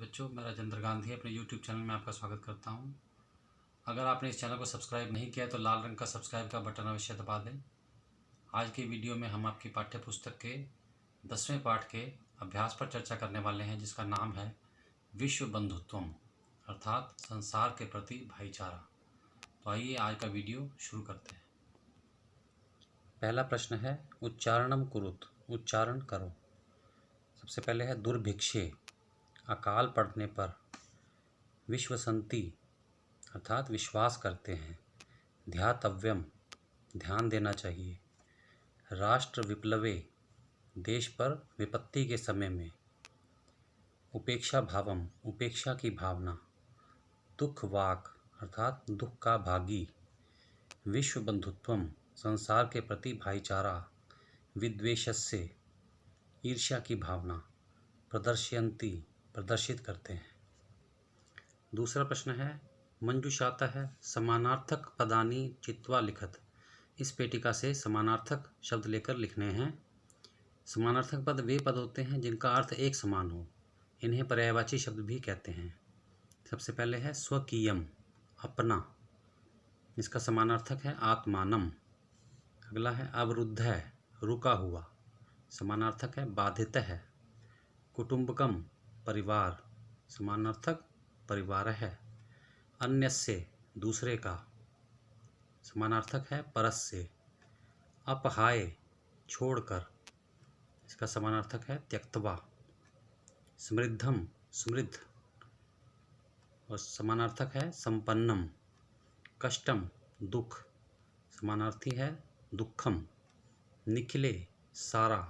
बच्चों, मैं राजेंद्र गांधी अपने YouTube चैनल में आपका स्वागत करता हूं। अगर आपने इस चैनल को सब्सक्राइब नहीं किया तो लाल रंग का सब्सक्राइब का बटन अवश्य दबा दें। आज की वीडियो में हम आपकी पाठ्य पुस्तक के 10वें पाठ के अभ्यास पर चर्चा करने वाले हैं, जिसका नाम है विश्व बंधुत्वम, अर्थात संसार के प्रति भाईचारा। तो आइए आज का वीडियो शुरू करते हैं। पहला प्रश्न है उच्चारणम कुरुत, उच्चारण करो। सबसे पहले है दुर्भिक्षे, अकाल पड़ने पर। विश्वसंति अर्थात विश्वास करते हैं। ध्यातव्यम, ध्यान देना चाहिए। राष्ट्र विप्लवे, देश पर विपत्ति के समय में। उपेक्षा भावम, उपेक्षा की भावना। दुख वाक अर्थात दुख का भागी। विश्व बंधुत्वम, संसार के प्रति भाईचारा। विद्वेषस्य, ईर्ष्या की भावना। प्रदर्शयन्ति, प्रदर्शित करते हैं। दूसरा प्रश्न है मंजुषाता है समानार्थक पदानी चित्वा लिखत। इस पेटिका से समानार्थक शब्द लेकर लिखने हैं। समानार्थक पद वे पद होते हैं जिनका अर्थ एक समान हो, इन्हें पर्यायवाची शब्द भी कहते हैं। सबसे पहले है स्वकीयम, अपना, इसका समानार्थक है आत्मानम। अगला है अवरुद्ध है, रुका हुआ, समानार्थक है बाधित है। कुटुंबकम, परिवार, समानार्थक परिवार है। अन्यस्य, दूसरे का, समानार्थक है परस्य। अपहाय, छोड़कर, इसका समानार्थक है त्यक्त्वा। समृद्धम, समृद्ध, और समानार्थक है संपन्नम। कष्टम, दुख, समानार्थी है दुखम। निखिले, सारा,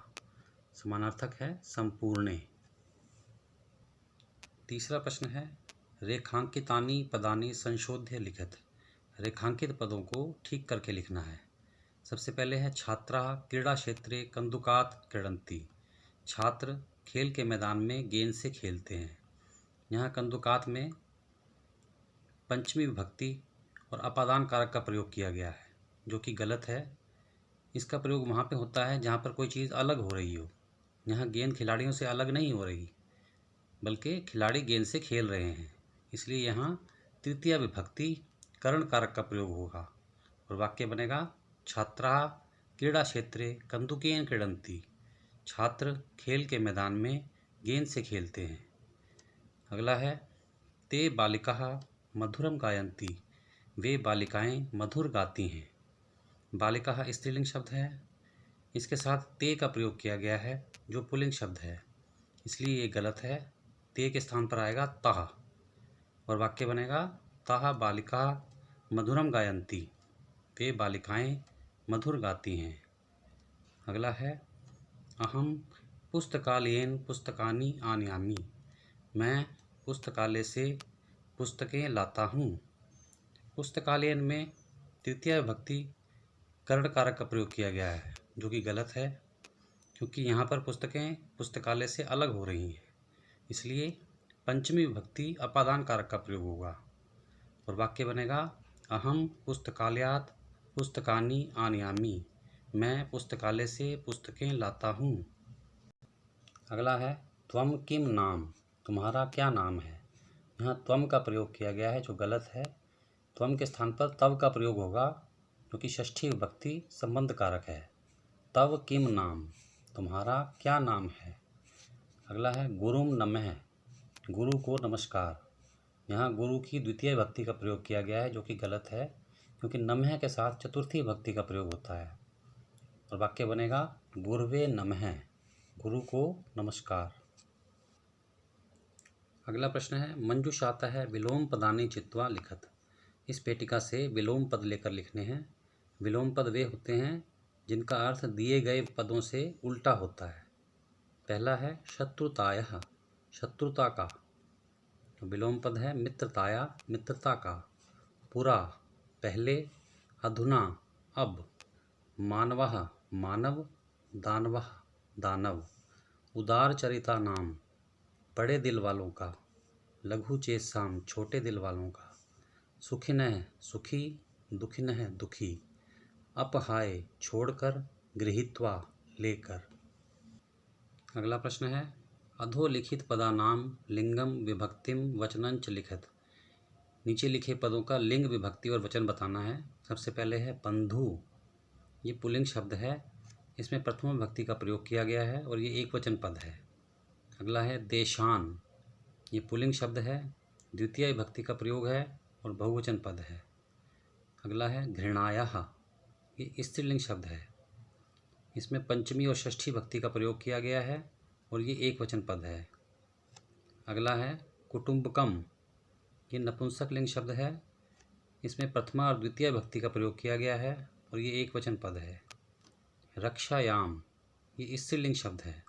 समानार्थक है संपूर्णे। तीसरा प्रश्न है रेखांकितानि पदानि संशोध्य लिखत। रेखांकित पदों को ठीक करके लिखना है। सबसे पहले है छात्रा क्रीड़ा क्षेत्रे कंदुकात क्रीडन्ति। छात्र खेल के मैदान में गेंद से खेलते हैं। यहाँ कंदुकात में पंचमी विभक्ति और अपादान कारक का प्रयोग किया गया है, जो कि गलत है। इसका प्रयोग वहाँ पे होता है जहाँ पर कोई चीज़ अलग हो रही हो। यहाँ गेंद खिलाड़ियों से अलग नहीं हो रही, बल्कि खिलाड़ी गेंद से खेल रहे हैं, इसलिए यहाँ तृतीया विभक्ति करण कारक का प्रयोग होगा और वाक्य बनेगा छात्रा क्रीड़ा क्षेत्रे कंदुकेन क्रीडन्ति। छात्र खेल के मैदान में गेंद से खेलते हैं। अगला है ते बालिकाः मधुरम गायन्ति। वे बालिकाएं मधुर गाती हैं। बालिकाः स्त्रीलिंग शब्द है, इसके साथ ते का प्रयोग किया गया है जो पुल्लिंग शब्द है, इसलिए ये गलत है। ते के स्थान पर आएगा ताः और वाक्य बनेगा ताः बालिका मधुरम गायन्ति। वे बालिकाएं मधुर गाती हैं। अगला है अहम पुस्तकालयेन पुस्तकानि आनयामि। मैं पुस्तकालय से पुस्तकें लाता हूँ। पुस्तकालयन में तृतीया विभक्ति करण कारक का प्रयोग किया गया है, जो कि गलत है, क्योंकि यहाँ पर पुस्तकें पुस्तकालय से अलग हो रही हैं, इसलिए पंचमी विभक्ति अपादान कारक का प्रयोग होगा और वाक्य बनेगा अहम पुस्तकालयात पुस्तकानि आनयामि। मैं पुस्तकालय से पुस्तकें लाता हूँ। अगला है त्वम किम नाम, तुम्हारा क्या नाम है। यहाँ त्वम का प्रयोग किया गया है, जो गलत है। त्वम के स्थान पर तव का प्रयोग होगा, जो कि षष्ठी विभक्ति संबंध कारक है। तव किम नाम, तुम्हारा क्या नाम है। अगला है गुरुम नमः, गुरु को नमस्कार। यहाँ गुरु की द्वितीय विभक्ति का प्रयोग किया गया है, जो कि गलत है, क्योंकि नमः के साथ चतुर्थी विभक्ति का प्रयोग होता है और वाक्य बनेगा गुरवे नमः, गुरु को नमस्कार। अगला प्रश्न है मंजुषाता है विलोम पदानि चित्वा लिखत। इस पेटिका से विलोम पद लेकर लिखने हैं। विलोम पद वे होते हैं जिनका अर्थ दिए गए पदों से उल्टा होता है। पहला है शत्रुतायः, शत्रुता का। विलोम पद है मित्रताया, मित्रता का। पुरा, पहले। अधुना, अब। मानवः, मानव। दानवः, दानव। उदार चरिता नाम, बड़े दिल वालों का। लघु चेतसाम, छोटे दिल वालों का। सुखिनः, सुखी। दुखिनः, दुखी। अपहाय, छोड़कर। गृहीत्वा, लेकर। अगला प्रश्न है अधोलिखित पदानाम लिंगम विभक्तिम वचनंच लिखत। नीचे लिखे पदों का लिंग विभक्ति और वचन बताना है। सबसे पहले है बंधु, ये पुल्लिंग शब्द है, इसमें प्रथम विभक्ति का प्रयोग किया गया है और ये एक वचन पद है। अगला है देशान, ये पुल्लिंग शब्द है, द्वितीय विभक्ति का प्रयोग है और बहुवचन पद है। अगला है घृणायाः, ये स्त्रीलिंग शब्द है, इसमें पंचमी और षष्ठी विभक्ति का प्रयोग किया गया है और ये एक वचन पद है। अगला है कुटुंबकम, ये नपुंसक लिंग शब्द है, इसमें प्रथमा और द्वितीय विभक्ति का प्रयोग किया गया है और ये एक वचन पद है। रक्षायाम, ये स्त्रीलिंग शब्द है,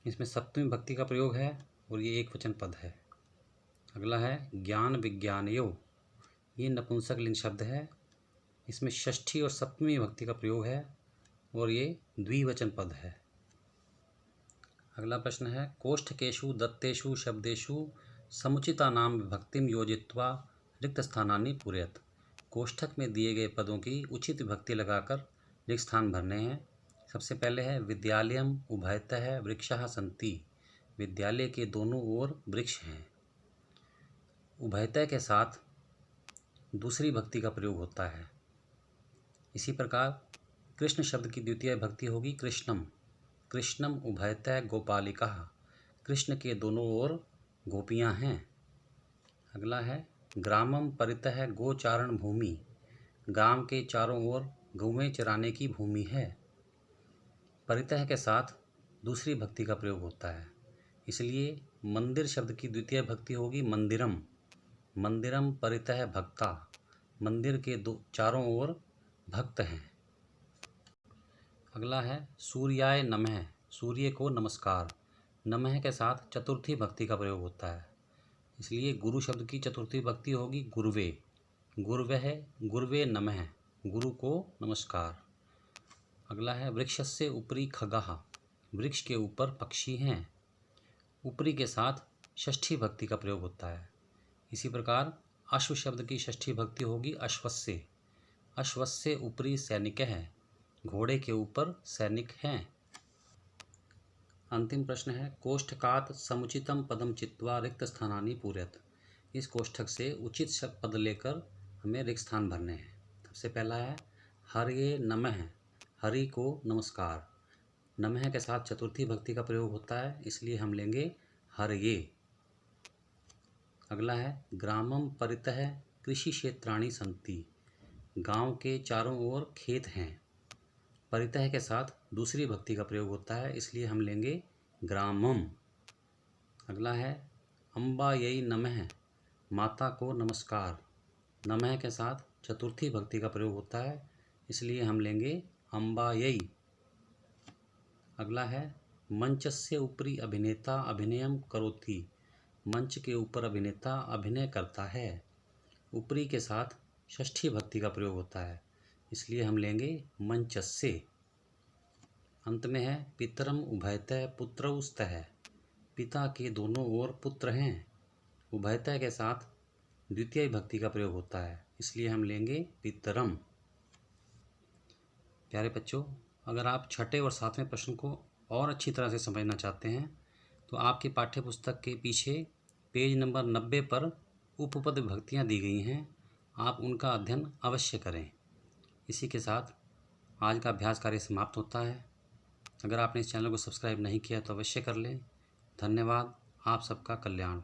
इसमें सप्तमी विभक्ति का प्रयोग है और ये एक वचन पद है। अगला है ज्ञान विज्ञानयो, ये नपुंसक लिंग शब्द है, इसमें षष्ठी और सप्तमी विभक्ति का प्रयोग है और ये द्विवचन पद है। अगला प्रश्न है कोष्ठकेषु दत्तेषु शब्देषु समुचिता नाम विभक्तिम योजित्वा रिक्त स्थानानि पूरयत। कोष्ठक में दिए गए पदों की उचित विभक्ति लगाकर रिक्त स्थान भरने हैं। सबसे पहले है विद्यालयम उभयतः वृक्षाः सन्ति, विद्यालय के दोनों ओर वृक्ष हैं। उभयतः के साथ दूसरी विभक्ति का प्रयोग होता है। इसी प्रकार कृष्ण शब्द की द्वितीय विभक्ति होगी कृष्णम, कृष्णम उभयतः गोपालिकाः, कृष्ण के दोनों ओर गोपियाँ हैं। अगला है ग्रामम परितः गोचारण भूमि, ग्राम के चारों ओर गौएं चराने की भूमि है। परितः के साथ दूसरी विभक्ति का प्रयोग होता है, इसलिए मंदिर शब्द की द्वितीय विभक्ति होगी मंदिरम, मंदिरम परितः भक्ता, मंदिर के चारों ओर भक्त हैं। अगला है सूर्याय नमः, सूर्य को नमस्कार, नमः के साथ चतुर्थी विभक्ति का प्रयोग होता है, इसलिए गुरु शब्द की चतुर्थी विभक्ति होगी गुरुवे, गुरवः गुरुवे नमः, गुरु को नमस्कार। अगला है वृक्षस्य उपरि खगाः, वृक्ष के ऊपर पक्षी हैं। उपरि के साथ षष्ठी विभक्ति का प्रयोग होता है। इसी प्रकार अश्व शब्द की षष्ठी विभक्ति होगी अश्वस्य, अश्वस्य उपरि सैनिकः, घोड़े के ऊपर सैनिक हैं। अंतिम प्रश्न है कोष्ठकात् समुचितम पदम चित्वा रिक्त स्थानानि पूरयत। इस कोष्ठक से उचित पद लेकर हमें रिक्त स्थान भरने हैं। सबसे पहला है हरये नमः, हरि को नमस्कार, नमः के साथ चतुर्थी विभक्ति का प्रयोग होता है, इसलिए हम लेंगे हरये। अगला है ग्रामम परितः कृषि क्षेत्राणि सन्ति, गांव के चारों ओर खेत हैं। परितः के साथ दूसरी विभक्ति का प्रयोग होता है, इसलिए हम लेंगे ग्रामम। अगला है अम्बायै नमः, माता को नमस्कार, नमः के साथ चतुर्थी विभक्ति का प्रयोग होता है, इसलिए हम लेंगे अम्बायै। अगला है मंचस्य उपरि अभिनेता अभिनयम करोति, मंच के ऊपर अभिनेता अभिनय करता है। उपरि के साथ षष्ठी विभक्ति का प्रयोग होता है, इसलिए हम लेंगे मंचस्य। अंत में है पितरम उभयतः पुत्रौ स्तः, पिता के दोनों ओर पुत्र हैं। उभयतः के साथ द्वितीय विभक्ति का प्रयोग होता है, इसलिए हम लेंगे पितरम। प्यारे बच्चों, अगर आप छठे और सातवें प्रश्न को और अच्छी तरह से समझना चाहते हैं तो आपकी पाठ्य पुस्तक के पीछे पेज नंबर 90 पर उपपद विभक्तियाँ दी गई हैं, आप उनका अध्ययन अवश्य करें। इसी के साथ आज का अभ्यास कार्य समाप्त होता है। अगर आपने इस चैनल को सब्सक्राइब नहीं किया तो अवश्य कर लें। धन्यवाद। आप सबका कल्याण।